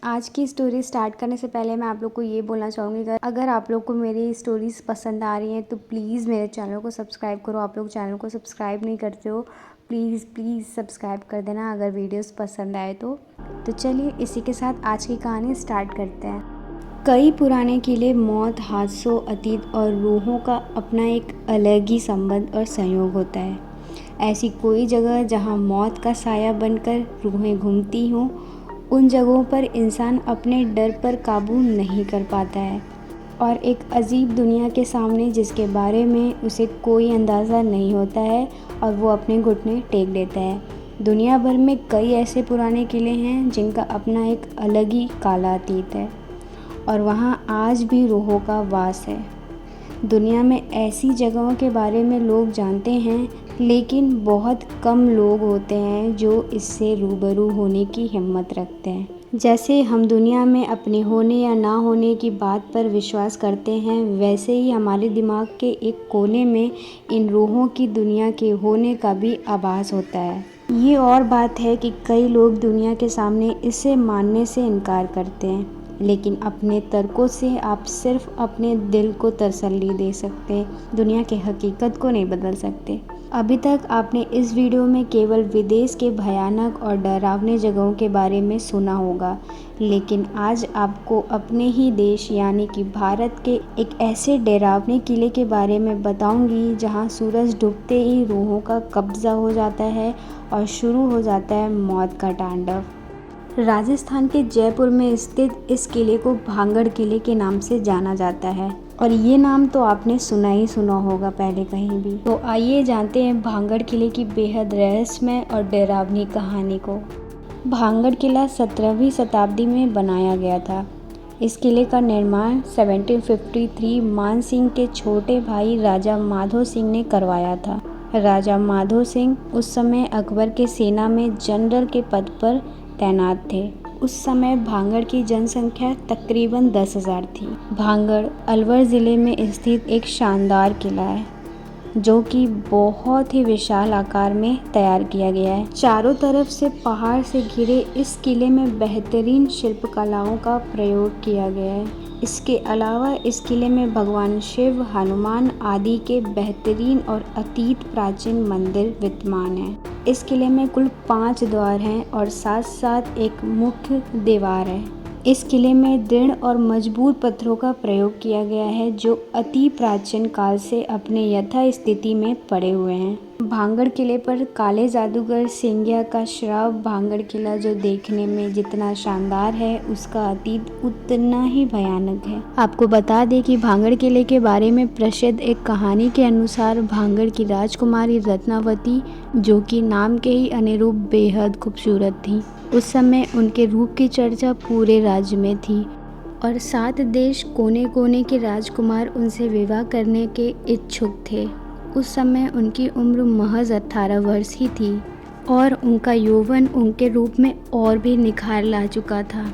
आज की story start करने से पहले मैं आप लोग को ये बोलना चाहूँगी कि अगर आप लोग को मेरी स्टोरीज़ पसंद आ रही हैं तो प्लीज़ मेरे चैनल को सब्सक्राइब करो। आप लोग चैनल को सब्सक्राइब नहीं करते हो, प्लीज़ प्लीज़ सब्सक्राइब कर देना अगर वीडियोस पसंद आए तो। चलिए इसी के साथ आज की कहानी स्टार्ट करते हैं। कई पुराने किले मौत, हादसों, अतीत और रूहों का अपना एक अलग ही संबंध और संयोग होता है। ऐसी कोई जगह जहाँ मौत का साया बनकर रूहें घूमती हों, उन जगहों पर इंसान अपने डर पर काबू नहीं कर पाता है और एक अजीब दुनिया के सामने जिसके बारे में उसे कोई अंदाज़ा नहीं होता है और वो अपने घुटने टेक देता है। दुनिया भर में कई ऐसे पुराने किले हैं जिनका अपना एक अलग ही काला अतीत है और वहाँ आज भी रूहों का वास है। दुनिया में ऐसी जगहों के बारे में लोग जानते हैं, लेकिन बहुत कम लोग होते हैं जो इससे रूबरू होने की हिम्मत रखते हैं। जैसे हम दुनिया में अपने होने या ना होने की बात पर विश्वास करते हैं, वैसे ही हमारे दिमाग के एक कोने में इन रूहों की दुनिया के होने का भी आभास होता है। ये और बात है कि कई लोग दुनिया के सामने इसे मानने से इनकार करते हैं, लेकिन अपने तर्कों से आप सिर्फ अपने दिल को तसल्ली दे सकते, दुनिया की हकीकत को नहीं बदल सकते। अभी तक आपने इस वीडियो में केवल विदेश के भयानक और डरावने जगहों के बारे में सुना होगा, लेकिन आज आपको अपने ही देश यानी कि भारत के एक ऐसे डरावने किले के बारे में बताऊंगी जहां सूरज डूबते ही रूहों का कब्जा हो जाता है और शुरू हो जाता है मौत का तांडव। राजस्थान के जयपुर में स्थित इस किले को भांगड़ किले के नाम से जाना जाता है और ये नाम तो आपने सुना ही सुना होगा पहले कहीं भी। तो आइए जानते हैं भांगड़ किले की बेहद रहस्यमय और डरावनी कहानी को। भांगड़ किला 17वीं शताब्दी में बनाया गया था। इस किले का निर्माण 1753 मान सिंह के छोटे भाई राजा माधो सिंह ने करवाया था। राजा माधो सिंह उस समय अकबर के सेना में जनरल के पद पर तैनात थे। उस समय भांगड़ की जनसंख्या तकरीबन 10,000 थी। भांगड़ अलवर ज़िले में स्थित एक शानदार किला है जो कि बहुत ही विशाल आकार में तैयार किया गया है। चारों तरफ से पहाड़ से घिरे इस किले में बेहतरीन शिल्पकलाओं का प्रयोग किया गया है। इसके अलावा इस किले में भगवान शिव, हनुमान आदि के बेहतरीन और अतीत प्राचीन मंदिर विद्यमान हैं। इस किले में कुल 5 द्वार हैं और साथ साथ एक मुख्य दीवार है। इस किले में दृढ़ और मजबूत पत्थरों का प्रयोग किया गया है जो अति प्राचीन काल से अपने यथा स्थिति में पड़े हुए हैं। भांगड़ किले पर काले जादूगर सिंघिया का श्राप। भांगड़ किला जो देखने में जितना शानदार है, उसका अतीत उतना ही भयानक है। आपको बता दें कि भांगड़ किले के बारे में प्रसिद्ध एक कहानी के अनुसार भांगड़ की राजकुमारी रत्नावती, जो कि नाम के ही अनुरूप बेहद खूबसूरत थी, उस समय उनके रूप की चर्चा पूरे राज्य में थी और 7 देश कोने कोने के राजकुमार उनसे विवाह करने के इच्छुक थे। उस समय उनकी उम्र महज 18 वर्ष ही थी और उनका यौवन उनके रूप में और भी निखार ला चुका था।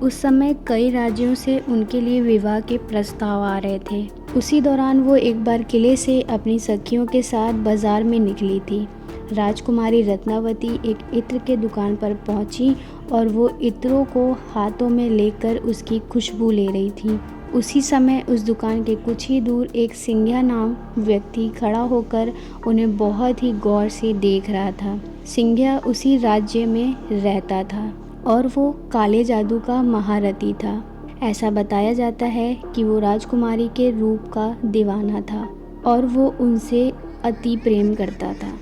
उस समय कई राज्यों से उनके लिए विवाह के प्रस्ताव आ रहे थे। उसी दौरान वो एक बार किले से अपनी सखियों के साथ बाजार में निकली थी। राजकुमारी रत्नावती एक इत्र के दुकान पर पहुंची और वो इत्रों को हाथों में लेकर उसकी खुशबू ले रही थी। उसी समय उस दुकान के कुछ ही दूर एक सिंघिया नाम व्यक्ति खड़ा होकर उन्हें बहुत ही गौर से देख रहा था। सिंघिया उसी राज्य में रहता था और वो काले जादू का महारथी था। ऐसा बताया जाता है कि वो राजकुमारी के रूप का दीवाना था और वो उनसे अति प्रेम करता था।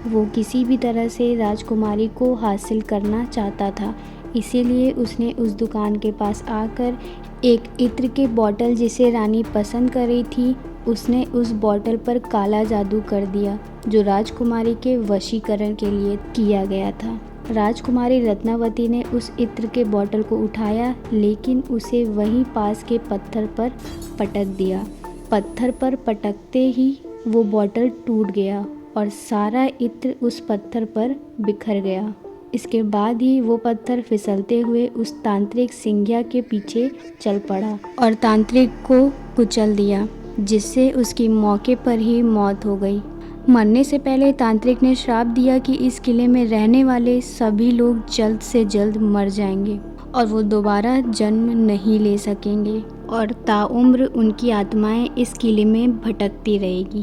वो किसी भी तरह से राजकुमारी को हासिल करना चाहता था, इसीलिए उसने उस दुकान के पास आकर एक इत्र के बोतल जिसे रानी पसंद कर रही थी, उसने उस बोतल पर काला जादू कर दिया जो राजकुमारी के वशीकरण के लिए किया गया था। राजकुमारी रत्नावती ने उस इत्र के बोतल को उठाया, लेकिन उसे वहीं पास के पत्थर पर पटक दिया। पत्थर पर पटकते ही वो बोतल टूट गया और सारा इत्र उस पत्थर पर बिखर गया। इसके बाद ही वो पत्थर फिसलते हुए उस तांत्रिक सिंघिया के पीछे चल पड़ा और तांत्रिक को कुचल दिया, जिससे उसकी मौके पर ही मौत हो गई। मरने से पहले तांत्रिक ने श्राप दिया कि इस किले में रहने वाले सभी लोग जल्द से जल्द मर जाएंगे और वो दोबारा जन्म नहीं ले सकेंगे और ताउम्र उनकी आत्माएं इस किले में भटकती रहेगी।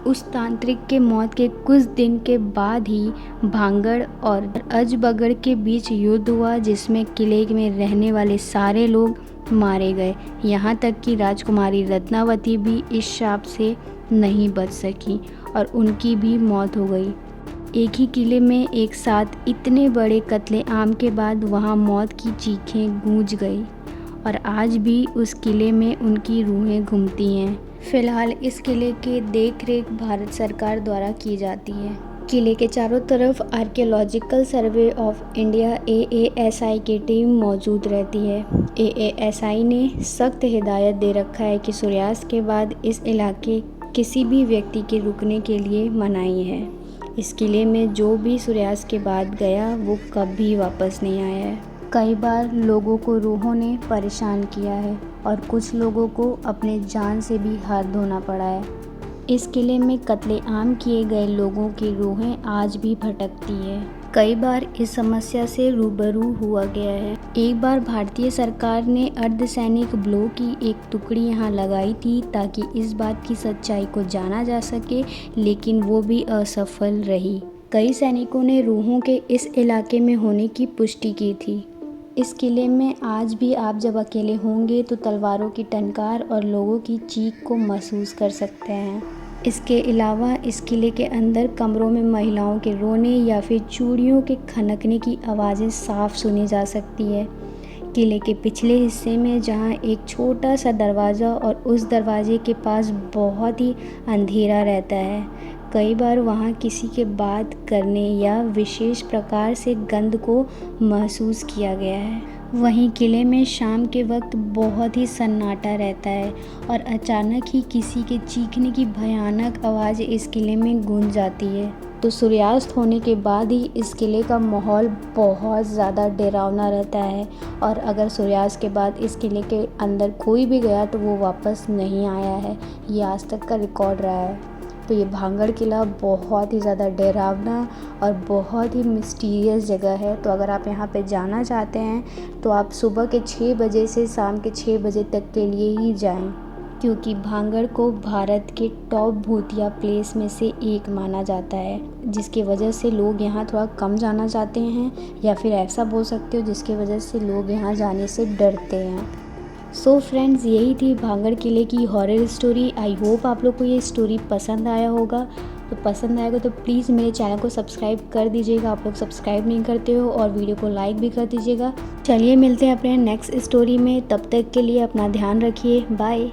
उस तांत्रिक के मौत के कुछ दिन के बाद ही भांगड़ और अजबगड़ के बीच युद्ध हुआ, जिसमें किले में रहने वाले सारे लोग मारे गए। यहाँ तक कि राजकुमारी रत्नावती भी इस शाप से नहीं बच सकी और उनकी भी मौत हो गई। एक ही किले में एक साथ इतने बड़े कत्लेआम के बाद वहाँ मौत की चीखें गूंज गई और आज भी उस किले में उनकी रूहें घूमती हैं। फिलहाल इस किले की देखरेख भारत सरकार द्वारा की जाती है। किले के चारों तरफ archaeological survey of India AASI की टीम मौजूद रहती है। AASI ने सख्त हिदायत दे रखा है कि सूर्यास्त के बाद इस इलाके किसी भी व्यक्ति के रुकने के लिए मनाही है। इस किले में जो भी सूर्यास्त के बाद गया वो कभी वापस नहीं आया है। कई बार लोगों को रूहों ने परेशान किया है और कुछ लोगों को अपने जान से भी हाथ धोना पड़ा है। इस किले में कत्लेआम किए गए लोगों की रूहें आज भी भटकती है। कई बार इस समस्या से रूबरू हुआ गया है। एक बार भारतीय सरकार ने अर्धसैनिक बलों की एक टुकड़ी यहाँ लगाई थी ताकि इस बात की सच्चाई को जाना जा सके, लेकिन वो भी असफल रही। कई सैनिकों ने रूहों के इस इलाके में होने की पुष्टि की थी। इस किले में आज भी आप जब अकेले होंगे तो तलवारों की टंकार और लोगों की चीख को महसूस कर सकते हैं। इसके अलावा इस किले के अंदर कमरों में महिलाओं के रोने या फिर चूड़ियों के खनकने की आवाज़ें साफ सुनी जा सकती है। किले के पिछले हिस्से में जहाँ एक छोटा सा दरवाज़ा और उस दरवाजे के पास बहुत ही अंधेरा रहता है। कई बार वहाँ किसी के बात करने या विशेष प्रकार से गंध को महसूस किया गया है। वहीं किले में शाम के वक्त बहुत ही सन्नाटा रहता है और अचानक ही किसी के चीखने की भयानक आवाज़ इस किले में गूंज जाती है। तो सूर्यास्त होने के बाद ही इस किले का माहौल बहुत ज़्यादा डरावना रहता है और अगर सूर्यास्त के बाद इस किले के अंदर कोई भी गया तो वो वापस नहीं आया है। ये आज तक का रिकॉर्ड रहा है। तो ये भांगड़ किला बहुत ही ज़्यादा डरावना और बहुत ही मिस्टीरियस जगह है। तो अगर आप यहाँ पे जाना चाहते हैं तो आप सुबह के 6 बजे से शाम के 6 बजे तक के लिए ही जाएं, क्योंकि भांगड़ को भारत के टॉप भूतिया प्लेस में से एक माना जाता है, जिसकी वजह से लोग यहाँ थोड़ा कम जाना चाहते हैं, या फिर ऐसा बोल सकते हो जिसकी वजह से लोग यहाँ जाने से डरते हैं। सो फ्रेंड्स, यही थी भांगड़ किले की हॉरर स्टोरी। आई होप आप लोग को ये स्टोरी पसंद आया होगा। तो पसंद आएगा तो प्लीज़ मेरे चैनल को सब्सक्राइब कर दीजिएगा। आप लोग सब्सक्राइब नहीं करते हो, और वीडियो को लाइक भी कर दीजिएगा। चलिए मिलते हैं अपने नेक्स्ट स्टोरी में। तब तक के लिए अपना ध्यान रखिए। बाय।